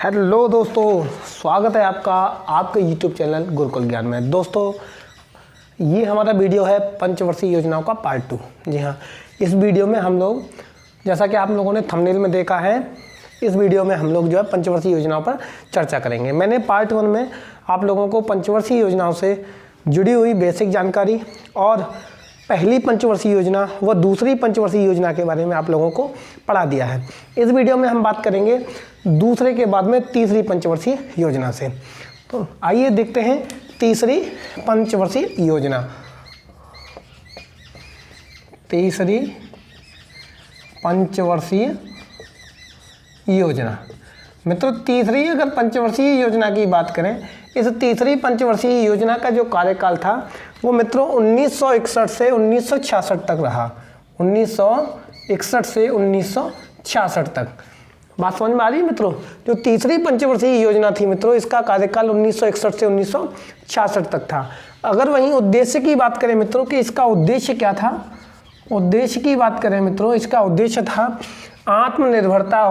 Hello दोस्तों, स्वागत है आपका आपके यूट्यूब चैनल गुरुकुल ज्ञान में। दोस्तों, ये हमारा वीडियो है पंचवर्षीय योजनाओं का पार्ट 2। जी हाँ, इस वीडियो में हम लोग, जैसा कि आप लोगों ने थंबनेल में देखा है, इस वीडियो में हम लोग जो है पंचवर्षीय योजनाओं पर चर्चा करेंगे। मैंने पार्ट 1 में आप लोगों को पंचवर्षीय योजनाओं से जुड़ी हुई बेसिक जानकारी और पहली पंचवर्षीय योजना व दूसरी पंचवर्षीय योजना के बारे में आप लोगों को पढ़ा दिया है। इस वीडियो में हम बात करेंगे दूसरे के बाद में तीसरी पंचवर्षीय योजना से। तो आइए देखते हैं तीसरी पंचवर्षीय योजना। तीसरी पंचवर्षीय योजना मित्रों, तीसरी अगर पंचवर्षीय योजना की बात करें, इस तीसरी पंचवर्षीय योजना का जो कार्यकाल था वो मित्रों 1961 से 1966 तक रहा। 1961 से 1966 तक। बात समझ में आ रही है मित्रों? जो तीसरी पंचवर्षीय योजना थी मित्रों, इसका कार्यकाल 1961 से 1966 तक था। अगर वहीं उद्देश्य की बात करें मित्रों कि इसका उद्देश्य क्या था, उद्देश्य की बात करें मित्रों, इसका उद्देश्य था आत्मनिर्भरता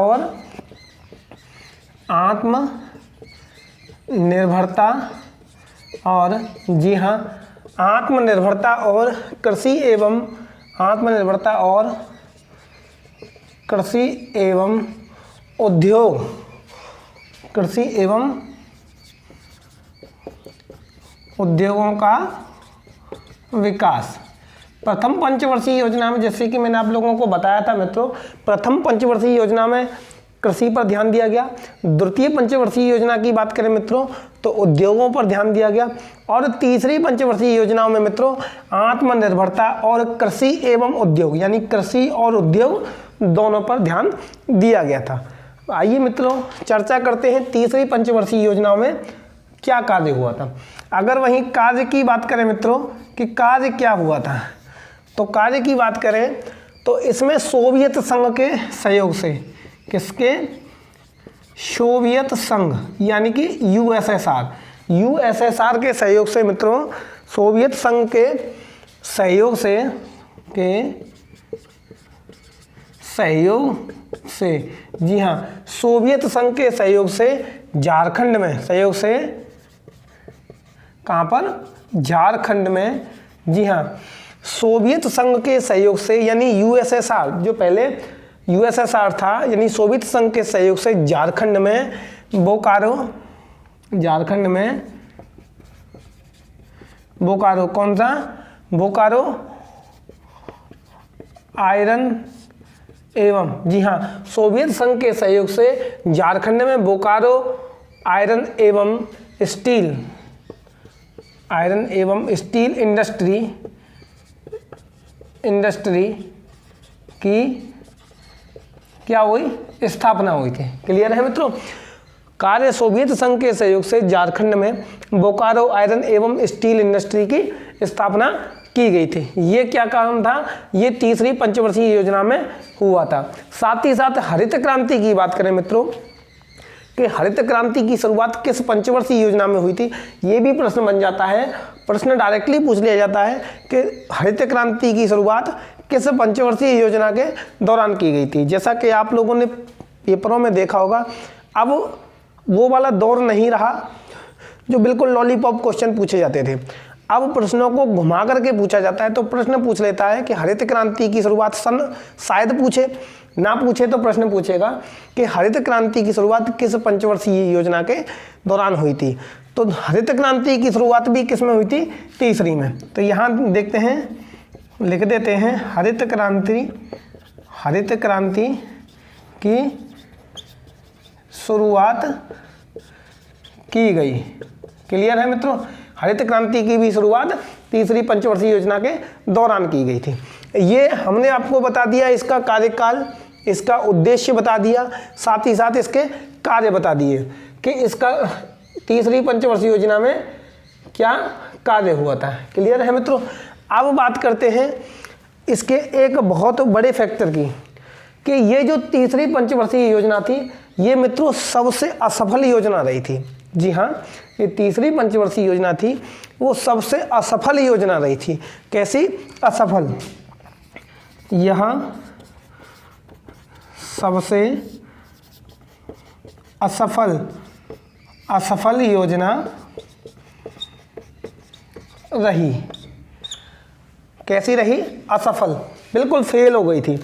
और जी हाँ, आत्मनिर्भरता और कृषि एवं उद्योग, कृषि एवं उद्योगों का विकास। प्रथम पंचवर्षीय योजना में, जैसे कि मैंने आप लोगों को बताया था मित्रों, प्रथम पंचवर्षीय योजना में कृषि पर ध्यान दिया गया। द्वितीय पंचवर्षीय योजना की बात करें मित्रों तो उद्योगों पर ध्यान दिया गया। और तीसरी पंचवर्षीय योजनाओं में मित्रों आत्मनिर्भरता और कृषि एवं उद्योग, यानी कृषि और उद्योग दोनों पर ध्यान दिया गया था। आइए मित्रों चर्चा करते हैं तीसरी पंचवर्षीय योजनाओं में क्या कार्य हुआ था। अगर वहीं कार्य की बात करें मित्रों कि कार्य क्या हुआ था, तो कार्य की बात करें तो इसमें सोवियत संघ के सहयोग से, किसके? सोवियत संघ यानी कि यूएसएसआर के सहयोग से मित्रों, सोवियत संघ के सहयोग से जी हाँ, सोवियत संघ के सहयोग से झारखंड में, कहाँ पर? झारखंड में। जी हाँ, सोवियत संघ के सहयोग से, यानी यूएसएसआर, जो पहले यूएसएसआर था, यानी सोवियत संघ के सहयोग से झारखंड में बोकारो, कौन सा? बोकारो आयरन एवं, जी हाँ, सोवियत संघ के सहयोग से झारखंड में बोकारो आयरन एवं स्टील इंडस्ट्री की क्या हुई? स्थापना हुई थी। क्लियर है मित्रों? कार्य सोवियत संघ के सहयोग से झारखंड में बोकारो आयरन एवं स्टील इंडस्ट्री की स्थापना की गई थी। ये क्या कारण था? ये तीसरी पंचवर्षीय योजना में हुआ था। साथ ही साथ हरित क्रांति की बात करें मित्रों कि हरित क्रांति की शुरुआत किस पंचवर्षीय योजना में हुई थी, ये भी प्रश्न बन जाता है। प्रश्न डायरेक्टली पूछ लिया जाता है कि हरित क्रांति की शुरुआत किस पंचवर्षीय योजना के दौरान की गई थी। जैसा कि आप लोगों ने पेपरों में देखा होगा, अब वो वाला दौर नहीं रहा जो बिल्कुल लॉलीपॉप क्वेश्चन पूछे जाते थे। अब प्रश्नों को घुमा करके पूछा जाता है। तो प्रश्न पूछ लेता है कि हरित क्रांति की शुरुआत सन, शायद पूछे, ना पूछे तो प्रश्न पूछेगा कि हरित क्रांति की शुरुआत किस पंचवर्षीय योजना के दौरान हुई थी। तो हरित क्रांति की शुरुआत भी किस में हुई थी? तीसरी में। तो यहाँ देखते हैं, लिख देते हैं, हरित क्रांति की शुरुआत की गई। क्लियर है मित्रों? हरित क्रांति की भी शुरुआत तीसरी पंचवर्षीय योजना के दौरान की गई थी। ये हमने आपको बता दिया, इसका कार्यकाल, इसका उद्देश्य बता दिया, साथ ही साथ इसके कार्य बता दिए कि इसका तीसरी पंचवर्षीय योजना में क्या कार्य हुआ था। क्लियर है मित्रों? अब बात करते हैं इसके एक बहुत बड़े फैक्टर की कि ये जो तीसरी पंचवर्षीय योजना थी, ये मित्रों सबसे असफल योजना रही थी। जी हाँ, ये तीसरी पंचवर्षीय योजना थी, वो सबसे असफल योजना रही थी। कैसी असफल? यहाँ सबसे असफल योजना रही। कैसी रही? असफल, बिल्कुल फेल हो गई थी।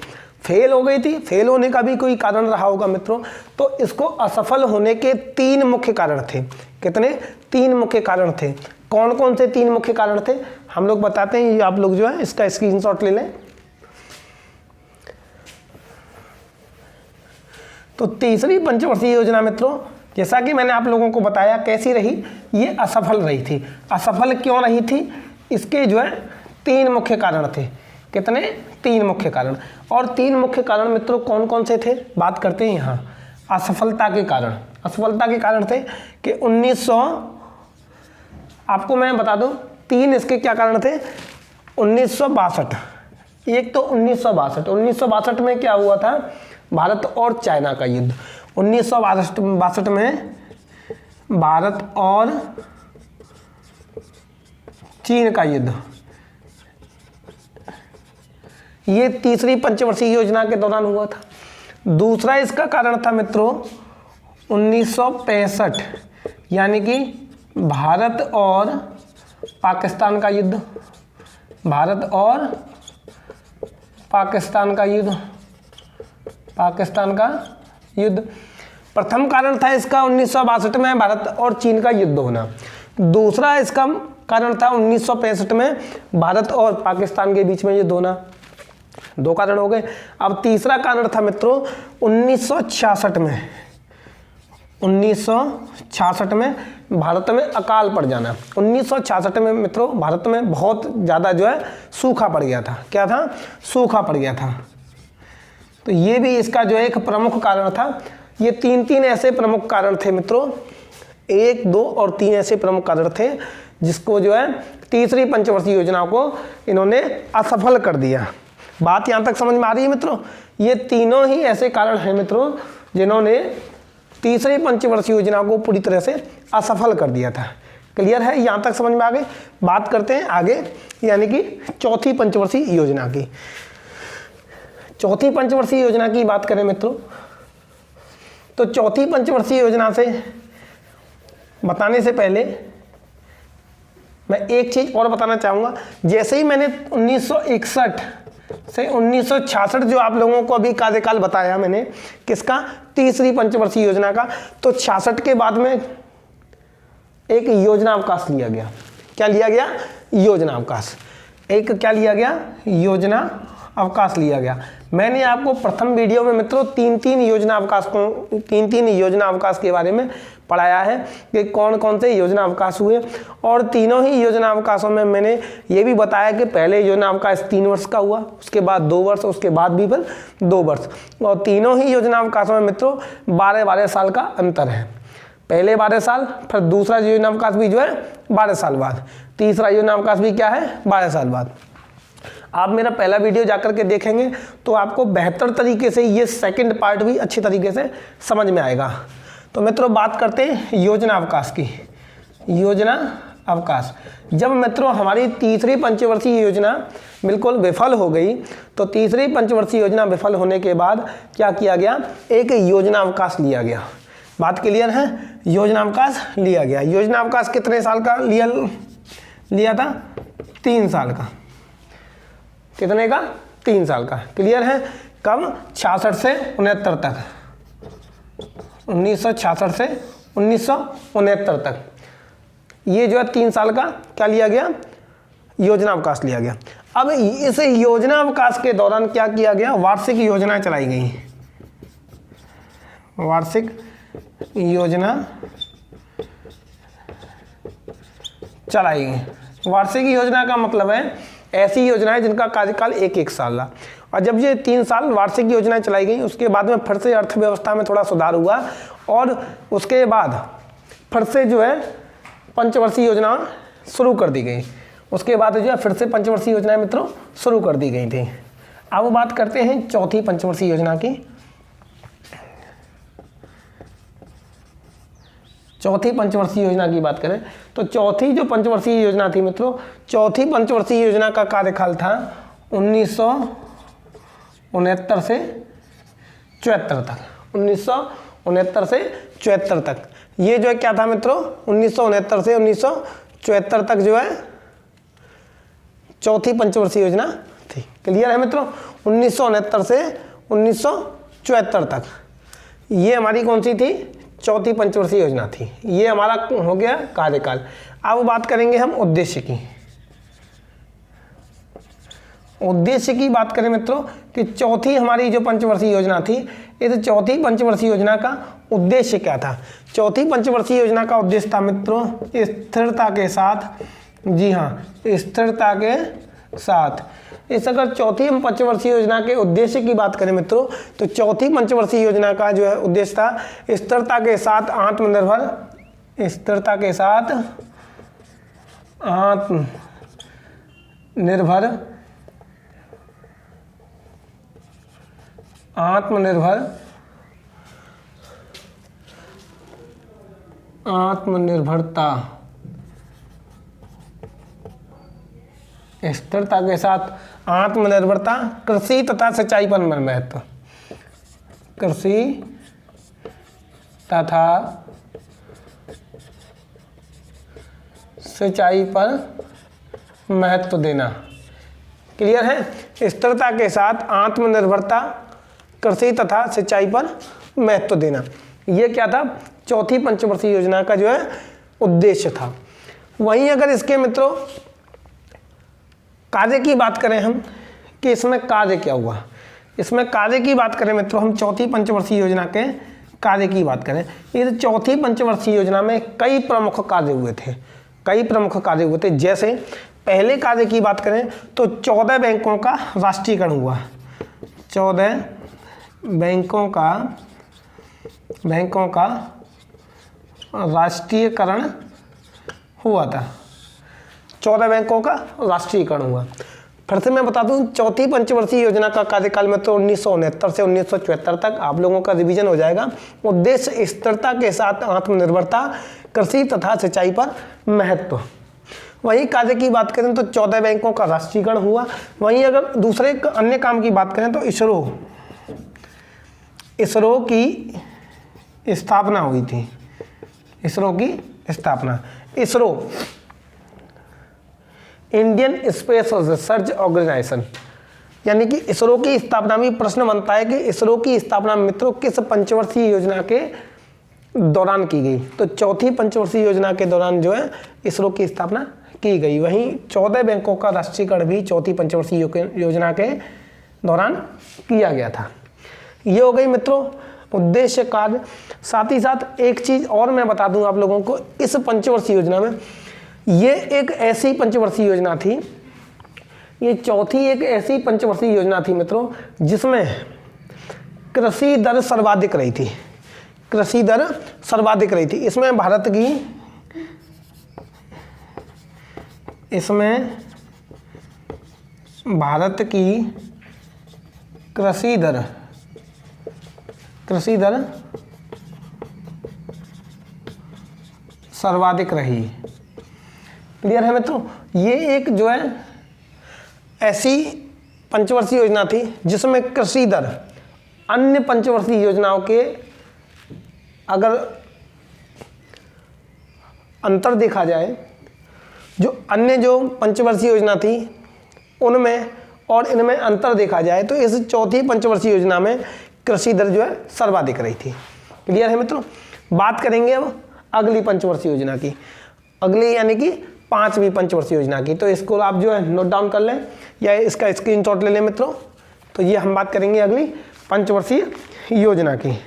फेल हो गई थी, फेल होने का भी कोई कारण रहा होगा मित्रों। तो इसको असफल होने के 3 मुख्य कारण थे। कितने? 3 मुख्य कारण थे। कौन कौन से 3 मुख्य कारण थे हम लोग बताते हैं। आप लोग जो है इसका स्क्रीनशॉट ले लें। तो तीसरी पंचवर्षीय योजना मित्रों, जैसा कि मैंने आप लोगों को बताया, कैसी रही? ये असफल रही थी। असफल क्यों रही थी? इसके जो है 3 मुख्य कारण थे। कितने? 3 मुख्य कारण। और 3 मुख्य कारण मित्रों कौन कौन से थे बात करते हैं यहाँ। असफलता के कारण, असफलता के कारण थे कि 1900, आपको मैं बता दूं 3 इसके क्या कारण थे। 1962, एक तो 1962 में क्या हुआ था? भारत और चाइना का युद्ध। 1962 में भारत और चीन का युद्ध, ये तीसरी पंचवर्षीय योजना के दौरान हुआ था। दूसरा इसका कारण था मित्रों 1965, यानी कि भारत और पाकिस्तान का युद्ध। भारत और पाकिस्तान का युद्ध, पाकिस्तान का युद्ध। प्रथम कारण था इसका 1962 में भारत और चीन का युद्ध होना। दूसरा इसका कारण था 1965 में भारत और पाकिस्तान के बीच में युद्ध होना। 2 कारण हो गए। अब तीसरा कारण था मित्रों 1966 में, 1966 में भारत में अकाल पड़ जाना। 1966 में मित्रों भारत में बहुत ज़्यादा जो है सूखा पड़ गया था। क्या था? सूखा पड़ गया था। तो ये भी इसका जो है एक प्रमुख कारण था। ये 3 ऐसे प्रमुख कारण थे मित्रों, 1, 2 और 3 ऐसे प्रमुख कारण थे जिसको जो है तीसरी पंचवर्षीय योजना को इन्होंने असफल कर दिया। बात यहाँ तक समझ में आ रही है मित्रों? ये तीनों ही ऐसे कारण हैं मित्रों जिन्होंने तीसरी पंचवर्षीय योजना को पूरी तरह से असफल कर दिया था। क्लियर है? यहाँ तक समझ में आ गई। बात करते हैं आगे, यानी कि चौथी पंचवर्षीय योजना की। चौथी पंचवर्षीय योजना की बात करें मित्रों, तो चौथी पंचवर्षीय योजना से बताने से पहले मैं एक चीज़ और बताना चाहूँगा। जैसे ही मैंने 1961 से 1966 जो आप लोगों को अभी कार्यकाल बताया मैंने, किसका? तीसरी पंचवर्षीय योजना का। तो 66 के बाद में एक योजना अवकाश लिया गया। क्या लिया गया? योजना अवकाश। एक क्या लिया गया? योजना अवकाश लिया गया। मैंने आपको प्रथम वीडियो में मित्रों 3 योजना अवकाश के बारे में पढ़ाया है कि कौन कौन से योजना अवकाश हुए। और तीनों ही योजना अवकाशों में मैंने ये भी बताया कि पहले योजना अवकाश 3 वर्ष का हुआ, उसके बाद 2 वर्ष, उसके बाद भी 2 वर्ष। और तीनों ही योजना अवकाशों में मित्रों 12-12 साल का अंतर है। पहले 12 साल, फिर दूसरा योजना अवकाश भी जो है 12 साल बाद, तीसरा योजना अवकाश भी क्या है? 12 साल बाद। आप मेरा पहला वीडियो जाकर के देखेंगे तो आपको बेहतर तरीके से ये सेकंड पार्ट भी अच्छी तरीके से समझ में आएगा। तो मित्रों बात करते हैं योजना अवकाश की। योजना अवकाश, जब मित्रों हमारी तीसरी पंचवर्षीय योजना बिल्कुल विफल हो गई, तो तीसरी पंचवर्षीय योजना विफल होने के बाद क्या किया गया? एक योजना अवकाश लिया गया। बात क्लियर है? योजना अवकाश लिया गया। योजना अवकाश कितने साल का लिया था? 3 साल का। कितने का? 3 साल का। क्लियर है? कब? 66 से 69 तक, 1966 से 1969 तक ये जो है 3 साल का क्या लिया गया? योजना अवकाश लिया गया। अब इस योजना अवकाश के दौरान क्या किया गया? वार्षिक योजनाएं चलाई गई। वार्षिक योजना चलाई गई। वार्षिक योजना का मतलब है ऐसी योजनाएं जिनका कार्यकाल 1-1 साल रहा। और जब ये 3 साल वार्षिक योजनाएं चलाई गई, उसके बाद में फिर से अर्थव्यवस्था में थोड़ा सुधार हुआ और उसके बाद फिर से जो है पंचवर्षीय योजना शुरू कर दी गई। उसके बाद जो है फिर से पंचवर्षीय योजनाएं मित्रों शुरू कर दी गई थी। अब बात करते हैं चौथी पंचवर्षीय योजना की। चौथी पंचवर्षीय योजना की बात करें तो चौथी जो पंचवर्षीय योजना थी मित्रों, चौथी पंचवर्षीय योजना का कार्यकाल था 1969 से 74 तक। 1969 से 1974 तक। ये जो है क्या था मित्रों, 1969 से 1974 तक जो है चौथी पंचवर्षीय योजना थी। क्लियर है मित्रों, 1969 से 1974 तक ये हमारी कौन सी थी, चौथी पंचवर्षीय योजना थी। ये हमारा हो गया कार्यकाल। अब बात करेंगे हम उद्देश्य की। उद्देश्य की बात करें मित्रों कि चौथी हमारी जो पंचवर्षीय योजना थी, इस चौथी पंचवर्षीय योजना का उद्देश्य क्या था। चौथी पंचवर्षीय योजना का उद्देश्य था मित्रों स्थिरता के साथ, जी हाँ स्थिरता के साथ। इस अगर चौथी पंचवर्षीय योजना के उद्देश्य की बात करें मित्रों, तो चौथी पंचवर्षीय योजना का जो है उद्देश्य था स्थिरता के साथ आत्मनिर्भर, स्थिरता के साथ आत्मनिर्भरता, स्थिरता के साथ आत्मनिर्भरता, कृषि तथा सिंचाई पर महत्व, कृषि तथा सिंचाई पर महत्व देना। क्लियर है, स्थिरता के साथ आत्मनिर्भरता, कृषि तथा सिंचाई पर महत्व देना, ये क्या था, चौथी पंचवर्षीय योजना का जो है उद्देश्य था। वहीं अगर इसके मित्रों कार्य की बात करें हम कि इसमें कार्य क्या हुआ, इसमें कार्य की बात करें मित्रों हम चौथी पंचवर्षीय योजना के कार्य की बात करें, इस चौथी पंचवर्षीय योजना में कई प्रमुख कार्य हुए थे, कई प्रमुख कार्य हुए थे। जैसे पहले कार्य की बात करें तो 14 बैंकों का राष्ट्रीयकरण हुआ, 14 बैंकों का राष्ट्रीयकरण हुआ था, 14 बैंकों का राष्ट्रीयकरण हुआ। फिर से मैं बता दूं, चौथी पंचवर्षीय योजना का कार्यकाल में तो 1969 से 1974 तक आप लोगों का रिवीजन हो जाएगा। उद्देश्य स्थिरता के साथ आत्मनिर्भरता, कृषि तथा सिंचाई पर महत्व। वहीं कार्य की बात करें तो 14 बैंकों का राष्ट्रीयकरण हुआ। वहीं अगर दूसरे अन्य काम की बात करें तो इसरो की स्थापना हुई थी, इसरो की स्थापना। ISRO Indian Space Research Organisation, यानी कि इसरो की स्थापना में प्रश्न बनता है कि इसरो की स्थापना मित्रों किस पंचवर्षीय योजना के दौरान की गई। तो चौथी पंचवर्षीय योजना के दौरान जो है इसरो की स्थापना की गई। वहीं 14 बैंकों का राष्ट्रीयकरण भी चौथी पंचवर्षीय योजना के दौरान किया गया था। ये हो गई मित्रों उद्देश्य कार्य। साथ ही साथ एक चीज और मैं बता दूं आप लोगों को, इस पंचवर्षीय योजना में ये एक ऐसी पंचवर्षीय योजना थी, ये चौथी एक ऐसी पंचवर्षीय योजना थी मित्रों जिसमें कृषि दर सर्वाधिक रही थी, कृषि दर सर्वाधिक रही थी। इसमें भारत की कृषि दर सर्वाधिक रही। क्लियर है मित्रों, ये एक जो है ऐसी पंचवर्षीय योजना थी जिसमें कृषि दर अन्य पंचवर्षीय योजनाओं के अगर अंतर देखा जाए, जो अन्य जो पंचवर्षीय योजना थी उनमें और इनमें अंतर देखा जाए तो इस चौथी पंचवर्षीय योजना में कृषि दर जो है सर्वाधिक रही थी। क्लियर है मित्रों। बात करेंगे अब अगली पंचवर्षीय योजना की, अगली यानी कि 5वीं पंचवर्षीय योजना की। तो इसको आप जो है नोट डाउन कर लें या इसका स्क्रीनशॉट ले लें मित्रों। तो ये हम बात करेंगे अगली पंचवर्षीय योजना की।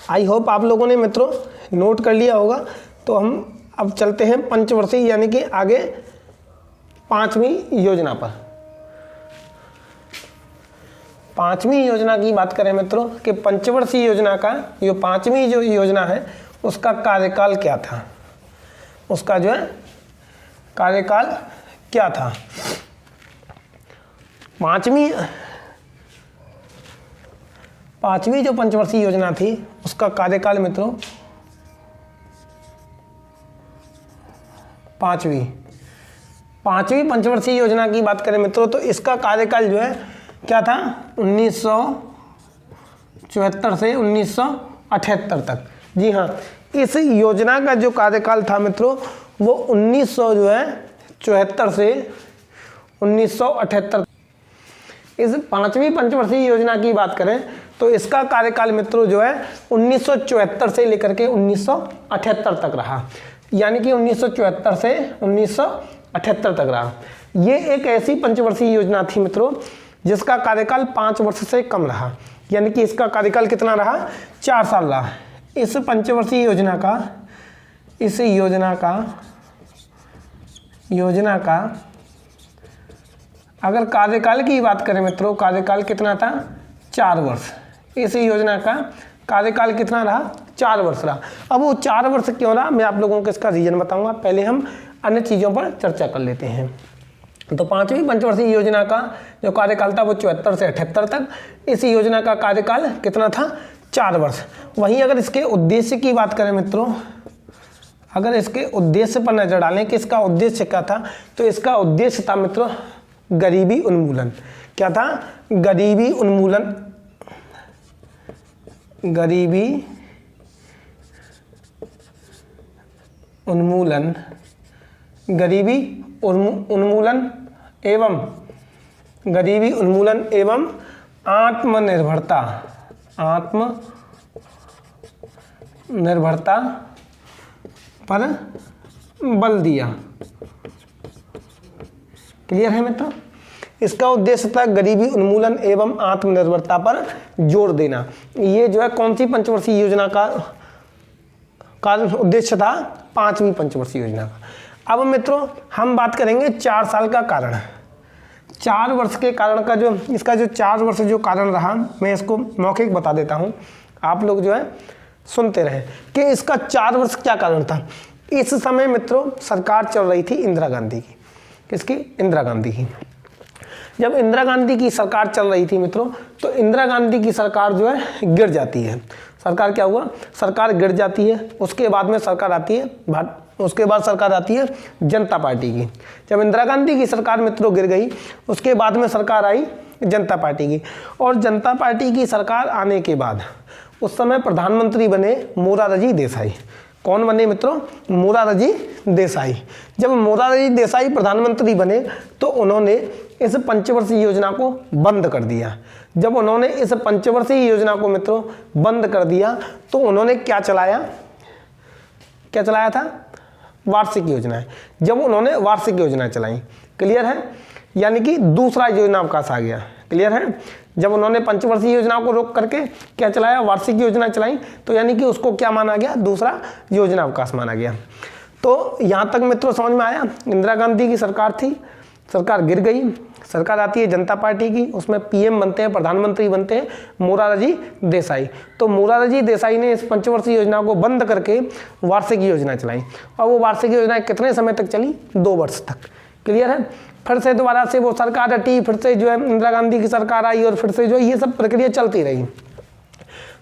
आई होप आप लोगों ने मित्रों नोट कर लिया होगा। तो हम अब चलते हैं पंचवर्षीय यानी कि आगे 5वीं योजना पर। 5वीं योजना की बात करें मित्रों कि पंचवर्षीय योजना का जो 5वीं जो योजना है उसका कार्यकाल क्या था, उसका जो है कार्यकाल क्या था। 5वीं 5वीं जो पंचवर्षीय योजना थी उसका कार्यकाल मित्रों, पांचवी पंचवर्षीय योजना की बात करें मित्रों तो इसका कार्यकाल जो है क्या था, 1974 से 1978 तक। जी हाँ, इस योजना का जो कार्यकाल था मित्रों वो 1974 से 1978। इस 5वीं पंचवर्षीय योजना की बात करें तो इसका कार्यकाल मित्रों जो है 1974 से लेकर के 1978 तक रहा, यानी कि 1974 से 1978 तक रहा। ये एक ऐसी पंचवर्षीय योजना थी मित्रों जिसका कार्यकाल 5 वर्ष से कम रहा, यानी कि इसका कार्यकाल कितना रहा, 4 साल रहा। इस पंचवर्षीय योजना का, इस योजना का अगर कार्यकाल की बात करें मित्रों, कार्यकाल कितना था, 4 वर्ष। इस योजना का कार्यकाल कितना रहा, 4 वर्ष रहा। अब वो 4 वर्ष क्यों रहा, मैं आप लोगों को इसका रीजन बताऊंगा। पहले हम अन्य चीज़ों पर चर्चा कर लेते हैं। तो 5वीं पंचवर्षीय योजना का जो कार्यकाल था वो 74 से 78 तक। इस योजना का कार्यकाल कितना था, 4 वर्ष। वहीं अगर इसके उद्देश्य की बात करें मित्रों, अगर इसके उद्देश्य पर नजर डालें कि इसका उद्देश्य क्या था, तो इसका उद्देश्य था मित्रों गरीबी उन्मूलन। क्या था, गरीबी उन्मूलन, गरीबी उन्मूलन, गरीबी उन्मूलन एवं गरीबी उन्मूलन एवं आत्मनिर्भरता, आत्मनिर्भरता पर बल दिया। क्लियर है मित्रों, इसका उद्देश्य था गरीबी उन्मूलन एवं आत्मनिर्भरता पर जोर देना। ये जो है कौन सी पंचवर्षीय योजना का उद्देश्य था, 5वीं पंचवर्षीय योजना का। अब मित्रों हम बात करेंगे 4 साल का कारण। 4 वर्ष के कारण का जो इसका जो 4 वर्ष जो कारण रहा, मैं इसको मौखिक बता देता हूँ, आप लोग जो है सुनते रहे कि इसका 4 वर्ष क्या कारण था। इस समय मित्रों सरकार चल रही थी इंदिरा गांधी की। किसकी, इंदिरा गांधी की। जब इंदिरा गांधी की सरकार चल रही थी मित्रों, तो इंदिरा गांधी की सरकार जो है गिर जाती है। सरकार क्या हुआ, सरकार गिर जाती है। उसके बाद में सरकार आती है सरकार आती है जनता पार्टी की। जब इंदिरा गांधी की सरकार मित्रों गिर गई, उसके बाद में सरकार आई जनता पार्टी की। और जनता पार्टी की सरकार आने के बाद उस समय प्रधानमंत्री बने मोरारजी देसाई। कौन बने मित्रों, मोरारजी देसाई। जब मोरारजी देसाई प्रधानमंत्री बने तो उन्होंने इस पंचवर्षीय योजना को बंद कर दिया। जब उन्होंने इस पंचवर्षीय योजना को मित्रों बंद कर दिया तो उन्होंने क्या चलाया था, वार्षिक योजनाएं। जब उन्होंने वार्षिक योजना चलाई, क्लियर है, यानी कि दूसरा योजना अवकाश आ गया। क्लियर है, जब उन्होंने पंचवर्षीय योजना को रोक करके क्या चलाया, वार्षिक योजना चलाई, तो यानी कि उसको क्या माना गया, दूसरा योजना अवकाश माना गया। तो यहाँ तक मित्रों समझ में आया। इंदिरा गांधी की सरकार थी, सरकार गिर गई, सरकार आती है जनता पार्टी की, उसमें पीएम बनते हैं, प्रधानमंत्री बनते हैं मोरारजी देसाई। तो मोरारजी देसाई ने इस पंचवर्षीय योजना को बंद करके वार्षिक योजना चलाई। और वो वार्षिक योजना कितने समय तक चली, 2 वर्ष तक। क्लियर है, फिर से दोबारा से वो सरकार हटी, फिर से जो है इंदिरा गांधी की सरकार आई और फिर से जो ये सब प्रक्रिया चलती रही।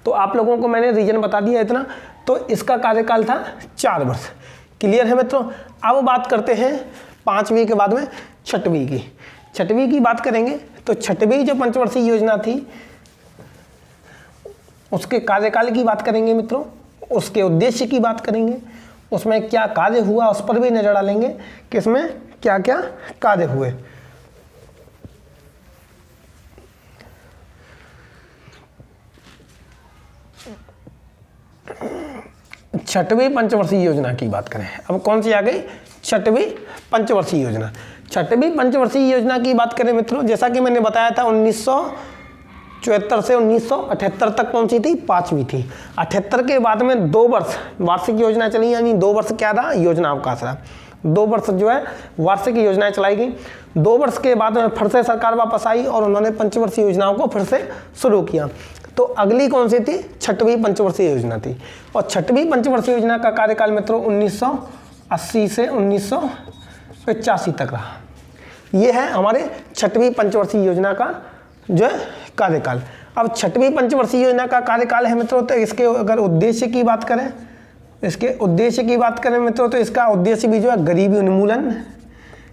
तो आप लोगों को मैंने रीजन बता दिया इतना। तो इसका कार्यकाल था 4 वर्ष। क्लियर है मित्रों। अब बात करते हैं 5वीं के बाद में 6वीं की। 6वीं की बात करेंगे तो 6वीं जो पंचवर्षीय योजना थी उसके कार्यकाल की बात करेंगे मित्रों, उसके उद्देश्य की बात करेंगे, उसमें क्या कार्य हुआ उस पर भी नजर डालेंगे कि इसमें क्या क्या कार्य हुए। छठवीं पंचवर्षीय योजना की बात करें, अब कौन सी आ गई, 6वीं पंचवर्षीय योजना। 6वीं पंचवर्षीय योजना की बात करें मित्रों, जैसा कि मैंने बताया था 1974 से 1978 तक कौन सी थी, 5वीं थी। 78 के बाद में 2 वर्ष वार्षिक योजना चली, यानी 2 वर्ष क्या रहा, योजना अवकाश रहा। 2 वर्ष जो है वार्षिक योजनाएं चलाई गई। 2 वर्ष के बाद में फिर से सरकार वापस आई और उन्होंने पंचवर्षीय योजनाओं को फिर से शुरू किया। तो अगली कौन सी थी, 6वीं पंचवर्षीय योजना थी। और 6वीं पंचवर्षीय योजना का कार्यकाल मित्रों 1980 से 1985 तक रहा। ये है हमारे 6वीं पंचवर्षीय योजना का जो है कार्यकाल। अब छठवीं पंचवर्षीय योजना का कार्यकाल है मित्रों, तो इसके अगर उद्देश्य की बात करें, इसके उद्देश्य की बात करें मित्रों, तो इसका उद्देश्य भी जो है गरीबी उन्मूलन,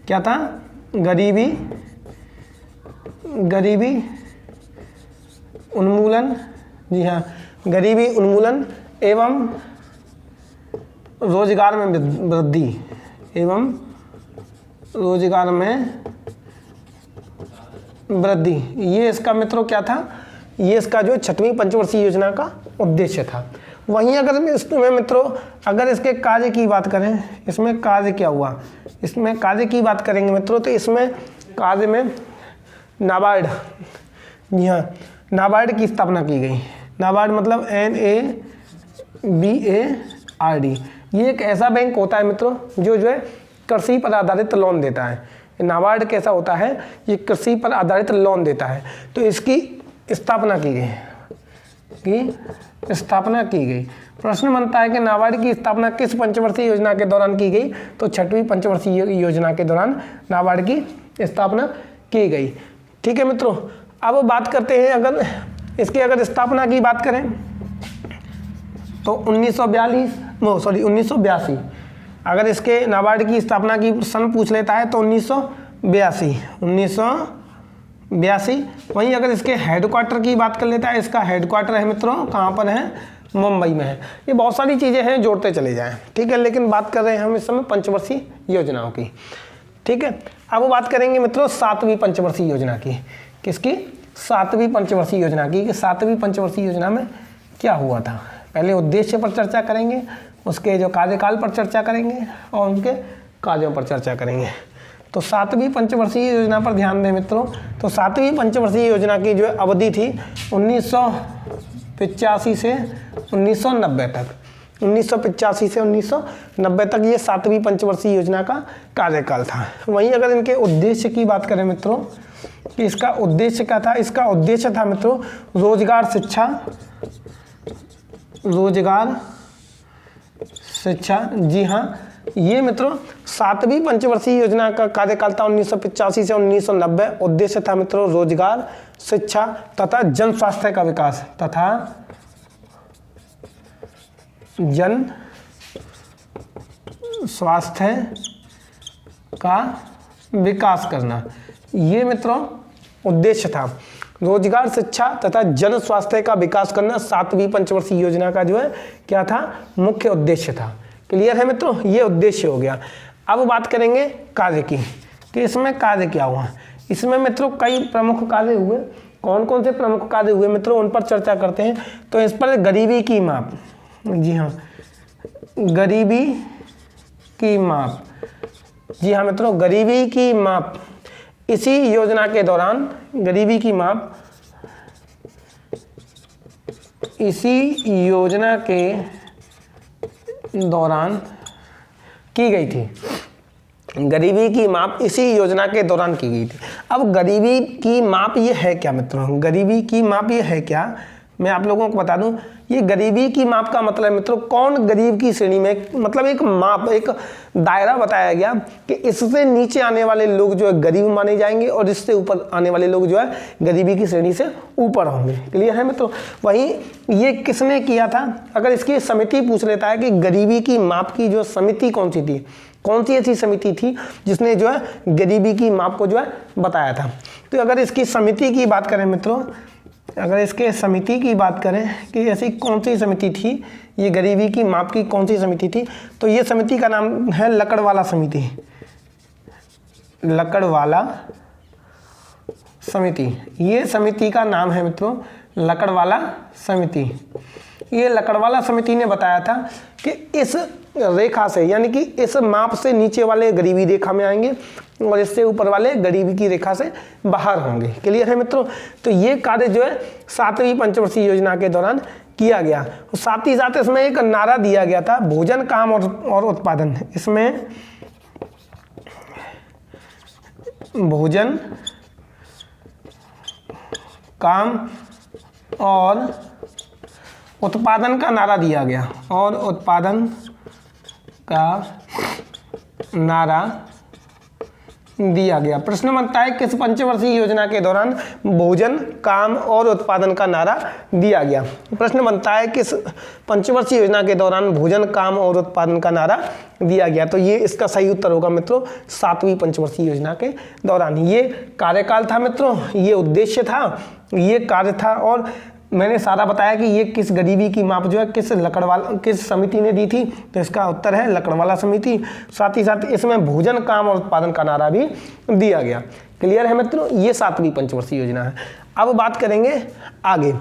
क्या था, गरीबी उन्मूलन, जी हाँ, गरीबी उन्मूलन एवं रोजगार में वृद्धि, एवं रोजगार में वृद्धि, ये इसका मित्रों क्या था, ये इसका जो छठवीं पंचवर्षीय योजना का उद्देश्य था। वहीं अगर इसमें मित्रों अगर इसके कार्य की बात करें, इसमें कार्य क्या हुआ, इसमें कार्य की बात करेंगे मित्रों, तो इसमें कार्य में नाबार्ड, जी हाँ, नाबार्ड की स्थापना की गई। नाबार्ड मतलब NABARD, ये एक ऐसा बैंक होता है मित्रों जो है कृषि पर आधारित लोन देता है। नाबार्ड कैसा होता है, ये कृषि पर आधारित लोन देता है। तो इसकी स्थापना की गई, प्रश्न बनता है कि नाबार्ड की स्थापना किस पंचवर्षीय योजना के दौरान की गई, तो छठवीं पंचवर्षीय योजना के दौरान नाबार्ड की स्थापना की गई। ठीक है मित्रों, अब बात करते हैं अगर इसकी अगर स्थापना की बात करें तो 1982, अगर इसके नाबार्ड की स्थापना की सन पूछ लेता है तो 1982। वहीं अगर इसके हेडक्वार्टर की बात कर लेता है, इसका हेडक्वार्टर है मित्रों कहाँ पर है, मुंबई में है। ये बहुत सारी चीज़ें हैं, जोड़ते चले जाएं, ठीक है, लेकिन बात कर रहे हैं हम इस समय पंचवर्षीय योजनाओं की। ठीक है, अब बात करेंगे मित्रों सातवीं पंचवर्षीय योजना की। किसकी, सातवीं पंचवर्षीय योजना की, कि सातवीं पंचवर्षीय योजना में क्या हुआ था। पहले उद्देश्य पर चर्चा करेंगे, उसके जो कार्यकाल पर चर्चा करेंगे और उनके कार्यों पर चर्चा करेंगे। तो सातवीं पंचवर्षीय योजना पर ध्यान दें मित्रों, तो सातवीं पंचवर्षीय योजना की जो अवधि थी 1985 से 1990 तक, 1985 से 1990 तक ये सातवीं पंचवर्षीय योजना का कार्यकाल था। वहीं अगर इनके उद्देश्य की बात करें मित्रों कि इसका उद्देश्य क्या था, इसका उद्देश्य था मित्रों रोजगार शिक्षा, जी हाँ, ये मित्रों सातवीं पंचवर्षीय योजना का कार्यकाल था 1985 से 1990। उद्देश्य था मित्रों रोजगार, शिक्षा तथा जन स्वास्थ्य का विकास, जन स्वास्थ्य का विकास करना, ये मित्रों उद्देश्य था। रोजगार, शिक्षा तथा जन स्वास्थ्य का विकास करना सातवीं पंचवर्षीय योजना का जो है क्या था, मुख्य उद्देश्य था। क्लियर है मित्रों, ये उद्देश्य हो गया। अब बात करेंगे कार्य की, कि इसमें कार्य क्या हुआ। इसमें मित्रों कई प्रमुख कार्य हुए। कौन कौन से प्रमुख कार्य हुए मित्रों, उन पर चर्चा करते हैं। तो इस पर गरीबी की माप, जी हाँ, गरीबी की माप, जी हाँ मित्रों, गरीबी की माप इसी योजना के दौरान, गरीबी की माप इसी योजना के दौरान की गई थी। गरीबी की माप इसी योजना के दौरान की गई थी। अब गरीबी की माप ये है क्या मित्रों, गरीबी की माप ये है क्या, मैं आप लोगों को बता दूं। ये गरीबी की माप का मतलब मित्रों कौन गरीब की श्रेणी में, मतलब एक माप, एक दायरा बताया गया कि इससे नीचे आने वाले लोग जो है गरीब माने जाएंगे और इससे ऊपर आने वाले लोग जो है गरीबी की श्रेणी से ऊपर होंगे। क्लियर है मित्रों। वहीं ये किसने किया था, अगर इसकी समिति पूछ लेता है कि गरीबी की माप की जो समिति कौन सी थी, कौन सी ऐसी समिति थी जिसने जो है गरीबी की माप को जो है बताया था। तो अगर इसकी समिति की बात करें मित्रों, अगर इसके समिति की बात करें कि ऐसी कौन सी समिति थी, ये गरीबी की माप की कौन सी समिति थी, तो ये समिति का नाम है लकड़वाला समिति। लकड़वाला समिति, ये समिति का नाम है मित्रों लकड़वाला समिति। ये लकड़वाला समिति ने बताया था कि इस रेखा से, यानी कि इस माप से नीचे वाले गरीबी रेखा में आएंगे और इससे ऊपर वाले गरीबी की रेखा से बाहर होंगे। क्लियर है मित्रों। तो ये कार्य जो है सातवीं पंचवर्षीय योजना के दौरान किया गया। साथ ही साथ इसमें एक नारा दिया गया था, भोजन, काम और उत्पादन। इसमें भोजन, काम और उत्पादन का नारा दिया गया, और उत्पादन का नारा दिया गया। प्रश्न बनता है किस पंचवर्षीय योजना के दौरान भोजन, काम और उत्पादन का नारा दिया गया। प्रश्न बनता है किस पंचवर्षीय योजना के दौरान भोजन, काम और उत्पादन का नारा दिया गया। तो ये इसका सही उत्तर होगा मित्रों 7वीं पंचवर्षीय योजना के दौरान। ये कार्यकाल था मित्रों, ये उद्देश्य था, ये कार्य था, और मैंने सारा बताया कि ये किस गरीबी की माप जो है किस समिति ने दी थी। तो इसका उत्तर है लकड़वाला समिति। साथ ही साथ इसमें भोजन, काम और उत्पादन का नारा भी दिया गया। क्लियर है मित्रों, ये 7वीं पंचवर्षीय योजना है। अब बात करेंगे आगे।